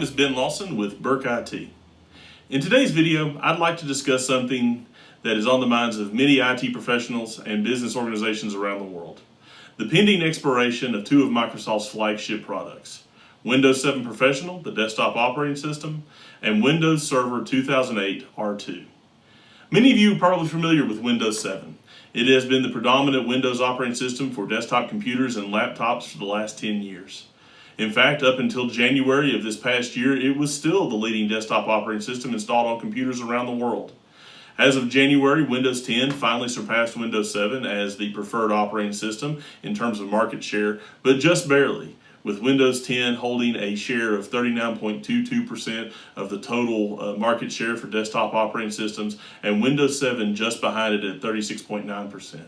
name is Ben Lawson with Burk I.T. In today's video, I'd like to discuss something that is on the minds of many IT professionals and business organizations around the world. The pending expiration of two of Microsoft's flagship products, Windows 7 Professional, the desktop operating system, and Windows Server 2008 R2. Many of you are probably familiar with Windows 7. It has been the predominant Windows operating system for desktop computers and laptops for the last 10 years. In fact, up until January of this past year, it was still the leading desktop operating system installed on computers around the world. As of January, Windows 10 finally surpassed Windows 7 as the preferred operating system in terms of market share, but just barely, with Windows 10 holding a share of 39.22% of the total market share for desktop operating systems, and Windows 7 just behind it at 36.9%.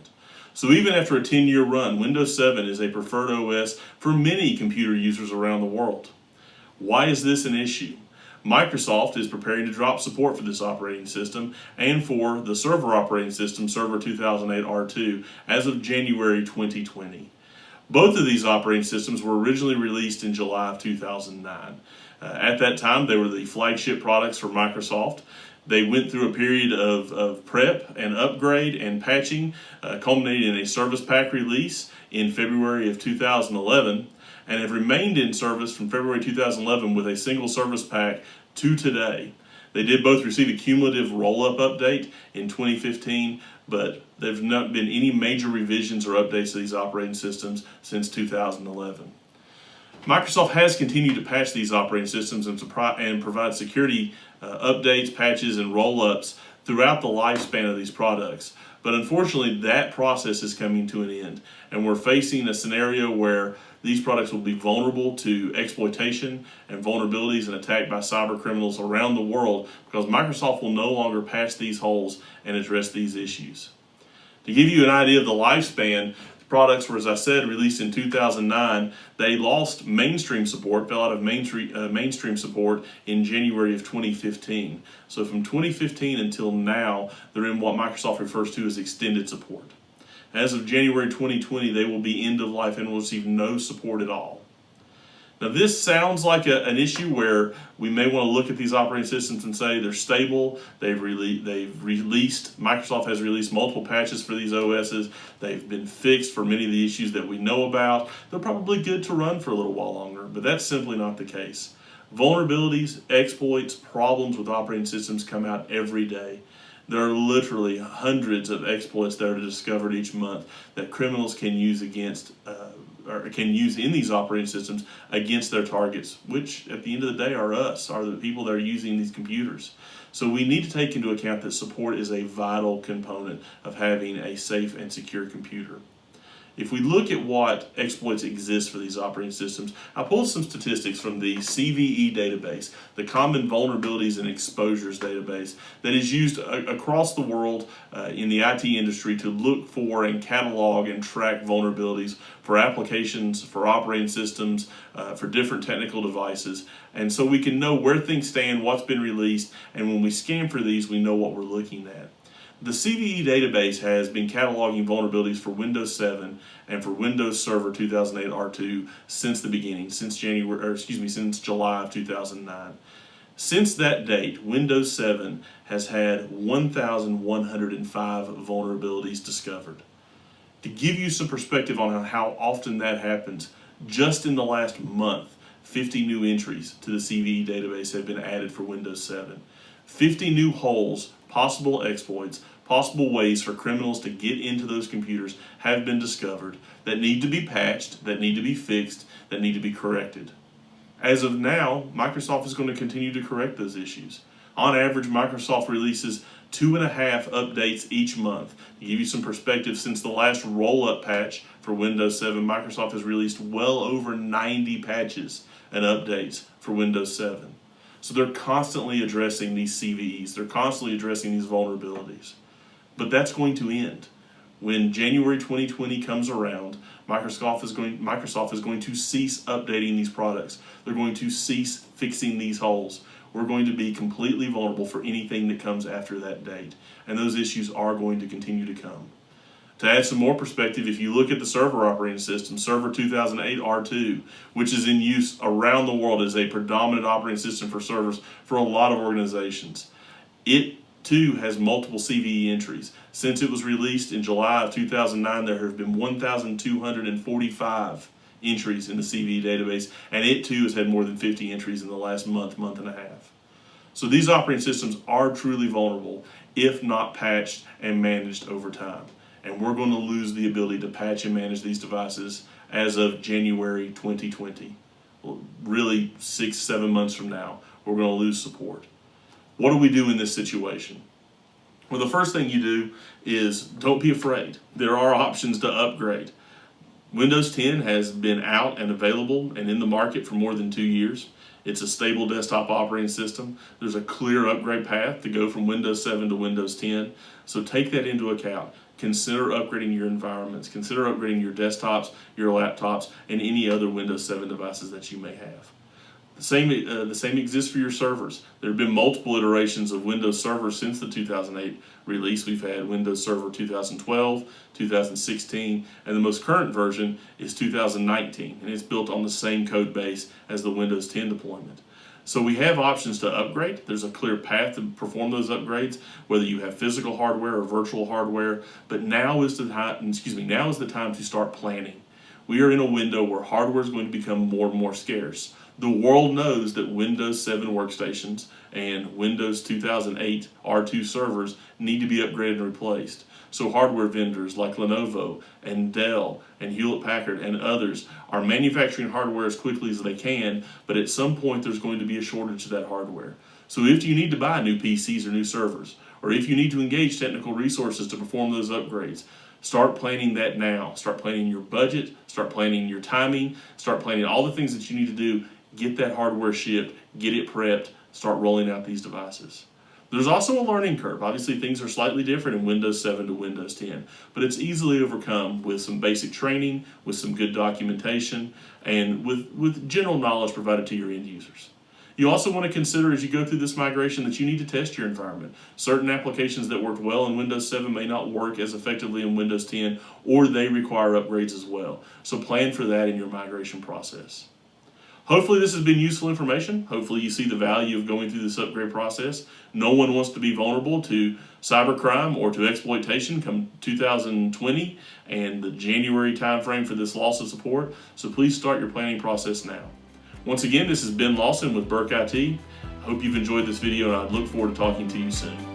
So even after a 10-year run, Windows 7 is a preferred OS for many computer users around the world. Why is this an issue? Microsoft is preparing to drop support for this operating system and for the server operating system, Server 2008 R2, as of January 2020. Both of these operating systems were originally released in July of 2009. At that time, they were the flagship products for Microsoft. They went through a period of prep and upgrade and patching, culminating in a service pack release in February of 2011, and have remained in service from February 2011 with a single service pack to today. They did both receive a cumulative roll-up update in 2015, but there have not been any major revisions or updates to these operating systems since 2011. Microsoft has continued to patch these operating systems and provide security updates, patches, and roll-ups throughout the lifespan of these products. But unfortunately, that process is coming to an end, and we're facing a scenario where these products will be vulnerable to exploitation and vulnerabilities and attacked by cyber criminals around the world because Microsoft will no longer patch these holes and address these issues. To give you an idea of the lifespan, products were, as I said, released in 2009. They lost mainstream support, fell out of mainstream support in January of 2015. So from 2015 until now, they're in what Microsoft refers to as extended support. As of January 2020, they will be end of life and will receive no support at all. Now, this sounds like an issue where we may want to look at these operating systems and say they're stable. Microsoft has released multiple patches for these OSs. They've been fixed for many of the issues that we know about. They're probably good to run for a little while longer, but that's simply not the case. Vulnerabilities, exploits, problems with operating systems come out every day. There are literally hundreds of exploits that are discovered each month that criminals can use in these operating systems against their targets, which at the end of the day are us, are the people that are using these computers. So we need to take into account that support is a vital component of having a safe and secure computer. If we look at what exploits exist for these operating systems, I pulled some statistics from the CVE database, the Common Vulnerabilities and Exposures database, that is used across the world in the IT industry to look for and catalog and track vulnerabilities for applications, for operating systems, for different technical devices. And so we can know where things stand, what's been released, and when we scan for these, we know what we're looking at. The CVE database has been cataloging vulnerabilities for Windows 7 and for Windows Server 2008 R2 since the beginning, since July of 2009. Since that date, Windows 7 has had 1,105 vulnerabilities discovered. To give you some perspective on how often that happens, just in the last month, 50 new entries to the CVE database have been added for Windows 7. 50 new holes, possible exploits, possible ways for criminals to get into those computers have been discovered that need to be patched, that need to be fixed, that need to be corrected. As of now, Microsoft is going to continue to correct those issues. On average, Microsoft releases 2.5 updates each month. To give you some perspective, since the last roll-up patch for Windows 7, Microsoft has released well over 90 patches and updates for Windows 7. So they're constantly addressing these CVEs. They're constantly addressing these vulnerabilities. But that's going to end. When January 2020 comes around, Microsoft is going to cease updating these products. They're going to cease fixing these holes. We're going to be completely vulnerable for anything that comes after that date. And those issues are going to continue to come. To add some more perspective, if you look at the server operating system, Server 2008 R2, which is in use around the world as a predominant operating system for servers for a lot of organizations, it too has multiple CVE entries. Since it was released in July of 2009, there have been 1,245 entries in the CVE database, and it too has had more than 50 entries in the last month and a half. So these operating systems are truly vulnerable if not patched and managed over time. And we're going to lose the ability to patch and manage these devices as of January 2020. Well, really 6-7 months from now, we're going to lose support. What do we do in this situation? Well, the first thing you do is don't be afraid. There are options to upgrade. Windows 10 has been out and available and in the market for more than 2 years. It's a stable desktop operating system. There's a clear upgrade path to go from Windows 7 to Windows 10. So take that into account. Consider upgrading your environments. Consider upgrading your desktops, your laptops, and any other Windows 7 devices that you may have. The same exists for your servers. There have been multiple iterations of Windows Server since the 2008 release. We've had Windows Server 2012, 2016, and the most current version is 2019, and it's built on the same code base as the Windows 10 deployment. So we have options to upgrade. There's a clear path to perform those upgrades, whether you have physical hardware or virtual hardware. But now is the time to start planning. We are in a window where hardware is going to become more and more scarce. The world knows that Windows 7 workstations and Windows 2008 R2 servers need to be upgraded and replaced. So hardware vendors like Lenovo and Dell and Hewlett-Packard and others are manufacturing hardware as quickly as they can, but at some point there's going to be a shortage of that hardware. So if you need to buy new PCs or new servers, or if you need to engage technical resources to perform those upgrades, start planning that now. Start planning your budget, start planning your timing, start planning all the things that you need to do. Get that hardware shipped, get it prepped, start rolling out these devices. There's also a learning curve. Obviously, things are slightly different in Windows 7 to Windows 10, but it's easily overcome with some basic training, with some good documentation, and with general knowledge provided to your end users. You also want to consider as you go through this migration that you need to test your environment. Certain applications that worked well in Windows 7 may not work as effectively in Windows 10, or they require upgrades as well. So plan for that in your migration process. Hopefully this has been useful information. Hopefully you see the value of going through this upgrade process. No one wants to be vulnerable to cybercrime or to exploitation come 2020 and the January timeframe for this loss of support. So please start your planning process now. Once again, this is Ben Lawson with Burk I.T. Hope you've enjoyed this video, and I look forward to talking to you soon.